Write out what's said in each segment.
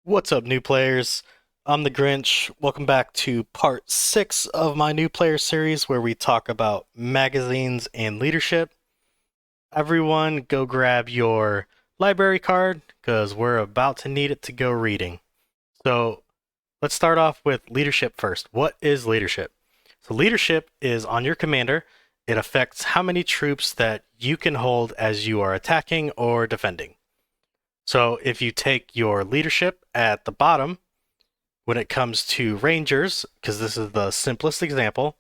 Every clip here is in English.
What's up, new players? I'm the Grinch. Welcome back to part 6 of my new player series where we talk about magazines and leadership. Everyone, go grab your library card because we're about to need it to go reading. So, let's start off with leadership first. What is leadership? So, leadership is on your commander. It affects how many troops that you can hold as you are attacking or defending. So if you take your leadership at the bottom, when it comes to Rangers, because this is the simplest example,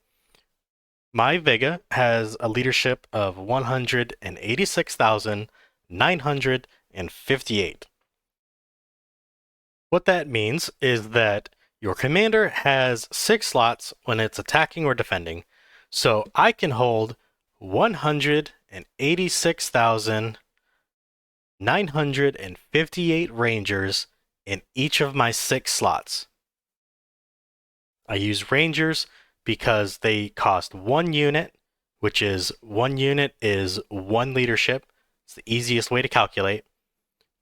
my Vega has a leadership of 186,958. What that means is that your commander has 6 slots when it's attacking or defending, so I can hold 186,958 Rangers in each of my 6 slots. I use Rangers because they cost 1 unit, which is 1 unit is 1 leadership. It's the easiest way to calculate.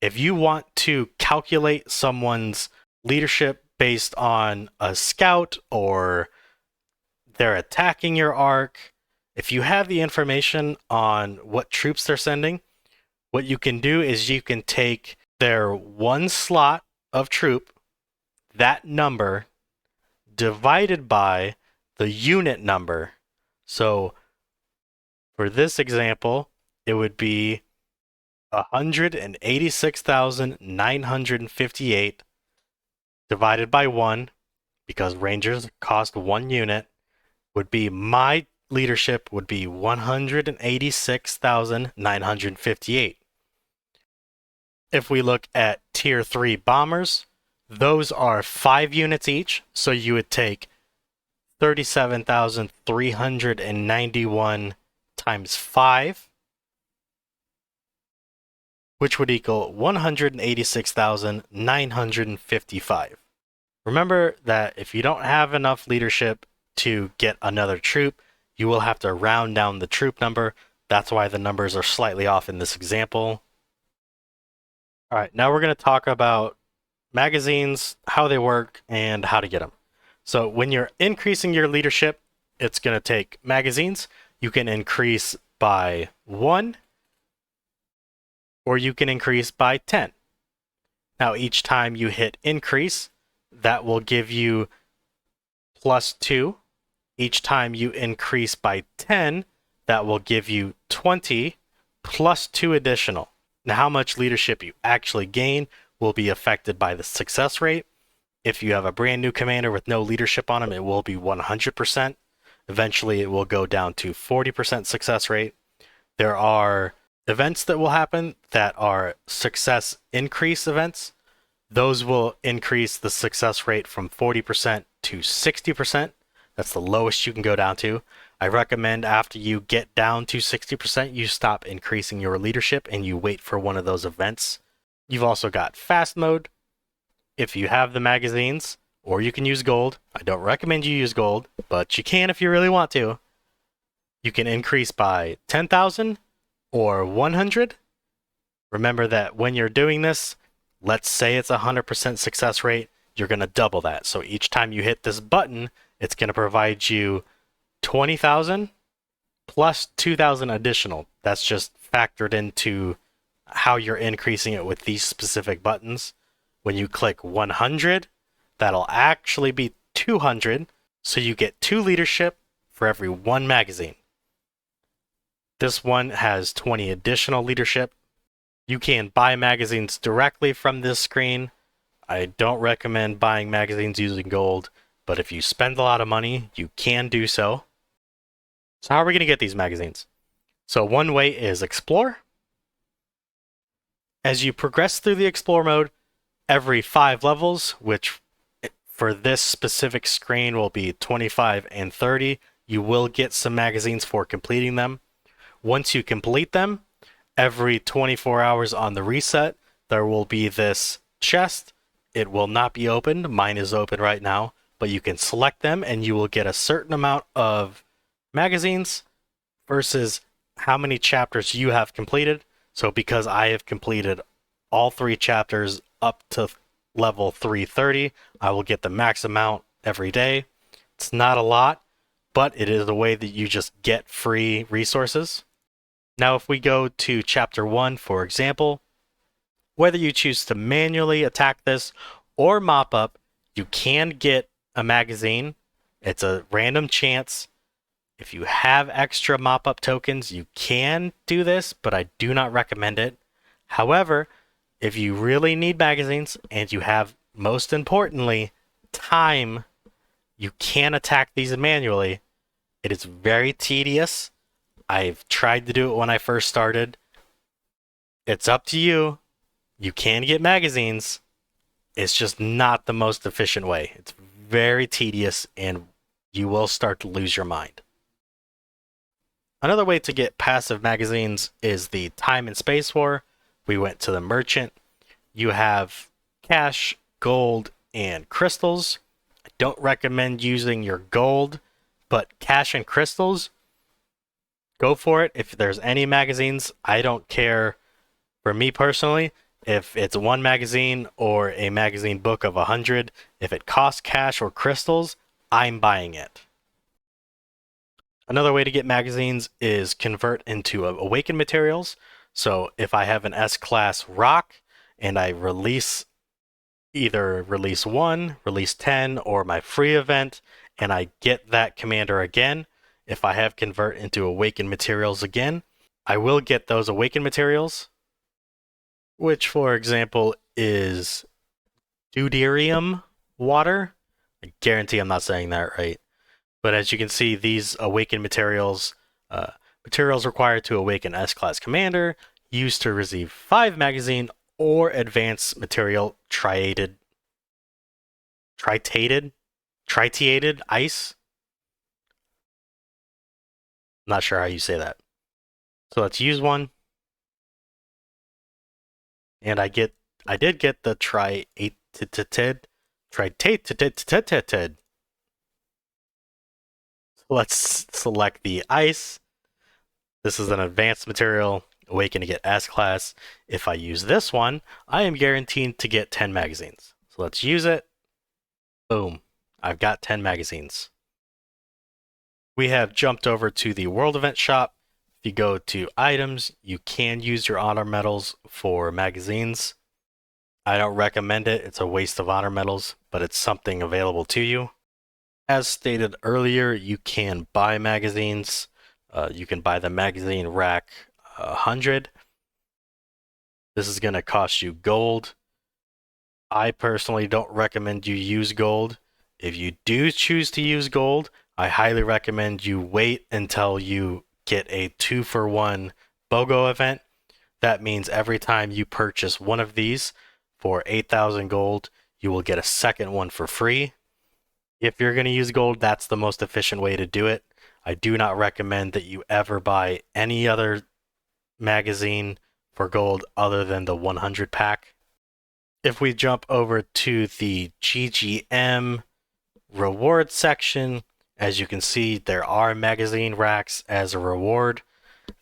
If you want to calculate someone's leadership based on a scout or they're attacking your arc, if you have the information on what troops they're sending, what you can do is you can take their 1 slot of troop, that number, divided by the unit number. So for this example, it would be 186,958 divided by 1, because Rangers cost 1 unit, would be my leadership would be 186,958. If we look at tier 3 bombers, those are 5 units each, so you would take 37,391 times 5, which would equal 186,955. Remember that if you don't have enough leadership to get another troop, you will have to round down the troop number. That's why the numbers are slightly off in this example. All right, now we're going to talk about magazines, how they work, and how to get them. So when you're increasing your leadership, it's going to take magazines. You can increase by 1, or you can increase by 10. Now each time you hit increase, that will give you +2. Each time you increase by 10, that will give you 20 plus 2 additional. Now how much leadership you actually gain will be affected by the success rate. If you have a brand new commander with no leadership on him, it will be 100%. Eventually, it will go down to 40% success rate. There are events that will happen that are success increase events. Those will increase the success rate from 40% to 60%. That's the lowest you can go down to. I recommend after you get down to 60%, you stop increasing your leadership and you wait for one of those events. You've also got fast mode. If you have the magazines, or you can use gold. I don't recommend you use gold, but you can if you really want to. You can increase by 10,000 or 100. Remember that when you're doing this, let's say it's a 100% success rate, you're going to double that. So each time you hit this button, it's going to provide you 20,000 plus 2,000 additional. That's just factored into how you're increasing it with these specific buttons. When you click 100, that'll actually be 200, so you get 2 leadership for every 1 magazine. This one has 20 additional leadership. You can buy magazines directly from this screen. I don't recommend buying magazines using gold, but if you spend a lot of money, you can do so. So how are we going to get these magazines? So one way is Explore. As you progress through the Explore mode, every 5 levels, which for this specific screen will be 25 and 30, you will get some magazines for completing them. Once you complete them, every 24 hours on the reset, there will be this chest. It will not be opened. Mine is open right now, but you can select them and you will get a certain amount of magazines versus how many chapters you have completed. So because I have completed all 3 chapters up to level 330, I will get the max amount every day. It's not a lot, but it is a way that you just get free resources. Now, if we go to Chapter 1, for example, whether you choose to manually attack this or mop up, you can get a magazine. It's a random chance. If you have extra mop up tokens, you can do this, but I do not recommend it. However, if you really need magazines and you have, most importantly, time, you can attack these manually. It is very tedious. I've tried to do it when I first started. It's up to you. You can get magazines. It's just not the most efficient way. It's very tedious and you will start to lose your mind. Another way to get passive magazines is the Time and Space War. We went to the merchant. You have cash, gold, and crystals. I don't recommend using your gold, but cash and crystals, go for it. If there's any magazines, I don't care. For me personally, if it's one magazine or a magazine book of 100, if it costs cash or crystals, I'm buying it. Another way to get magazines is convert into awakened materials. So if I have an S-class rock and I either release 1, release 10, or my free event, and I get that commander again, if I have convert into awakened materials again, I will get those awakened materials, which for example is Deuterium water. I guarantee I'm not saying that right. But as you can see, these awakened materials, materials required to awaken S-class commander, used to receive 5 magazine or advanced material tritiated ice. Not sure how you say that. So let's use one. And I did get the tritiated. Let's select the ice. This is an advanced material, awaken to get S-class. If I use this one, I am guaranteed to get 10 magazines. So let's use it. Boom. I've got 10 magazines. We have jumped over to the world event shop. If you go to items, you can use your honor medals for magazines. I don't recommend it. It's a waste of honor medals, but it's something available to you. As stated earlier, you can buy magazines. You can buy the magazine rack 100. This is going to cost you gold. I personally don't recommend you use gold. If you do choose to use gold, I highly recommend you wait until you get a 2-for-1 BOGO event. That means every time you purchase one of these for 8,000 gold, you will get a second one for free. If you're going to use gold, that's the most efficient way to do it. I do not recommend that you ever buy any other magazine for gold other than the 100 pack. If we jump over to the GGM reward section, as you can see, there are magazine racks as a reward.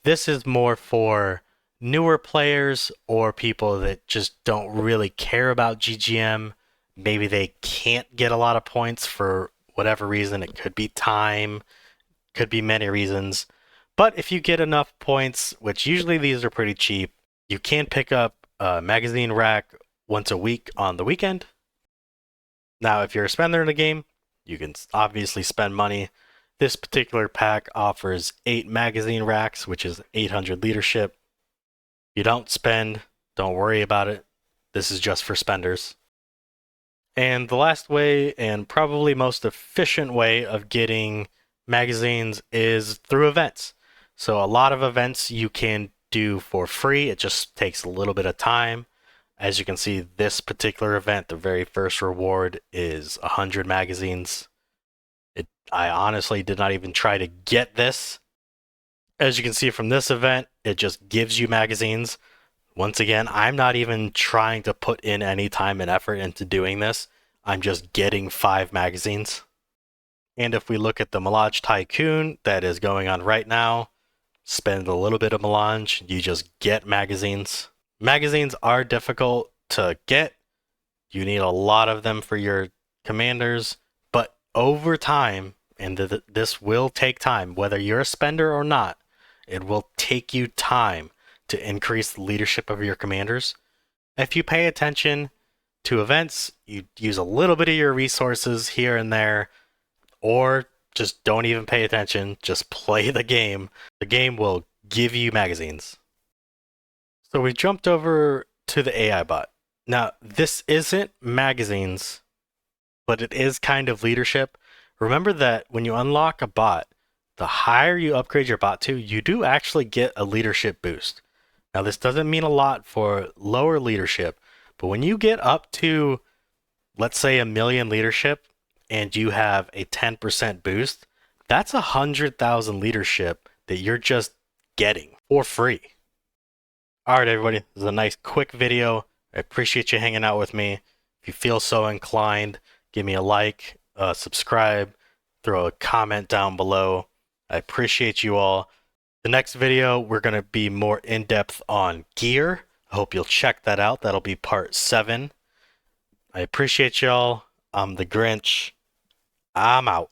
This is more for newer players or people that just don't really care about GGM. Maybe they can't get a lot of points for whatever reason. It could be time, could be many reasons. But if you get enough points, which usually these are pretty cheap, you can pick up a magazine rack once a week on the weekend. Now, if you're a spender in the game, you can obviously spend money. This particular pack offers 8 magazine racks, which is 800 leadership. You don't spend, don't worry about it. This is just for spenders. And the last way, and probably most efficient way of getting magazines is through events. So a lot of events you can do for free. It just takes a little bit of time. As you can see, this particular event, the very first reward is 100 magazines. I honestly did not even try to get this. As you can see from this event, it just gives you magazines. Once again, I'm not even trying to put in any time and effort into doing this. I'm just getting 5 magazines. And if we look at the Melange Tycoon that is going on right now, spend a little bit of Melange, you just get magazines. Magazines are difficult to get. You need a lot of them for your commanders, but over time, and this will take time, whether you're a spender or not, it will take you time to increase the leadership of your commanders. If you pay attention to events, you use a little bit of your resources here and there, or just don't even pay attention, just play the game. The game will give you magazines. So we jumped over to the AI bot. Now, this isn't magazines, but it is kind of leadership. Remember that when you unlock a bot, the higher you upgrade your bot to, you do actually get a leadership boost. Now, this doesn't mean a lot for lower leadership, but when you get up to, let's say, 1,000,000 leadership and you have a 10% boost, that's 100,000 leadership that you're just getting for free. All right, everybody, this is a nice quick video. I appreciate you hanging out with me. If you feel so inclined, give me a like, subscribe, throw a comment down below. I appreciate you all. The next video, we're going to be more in-depth on gear. I hope you'll check that out. That'll be part 7. I appreciate y'all. I'm the Grinch. I'm out.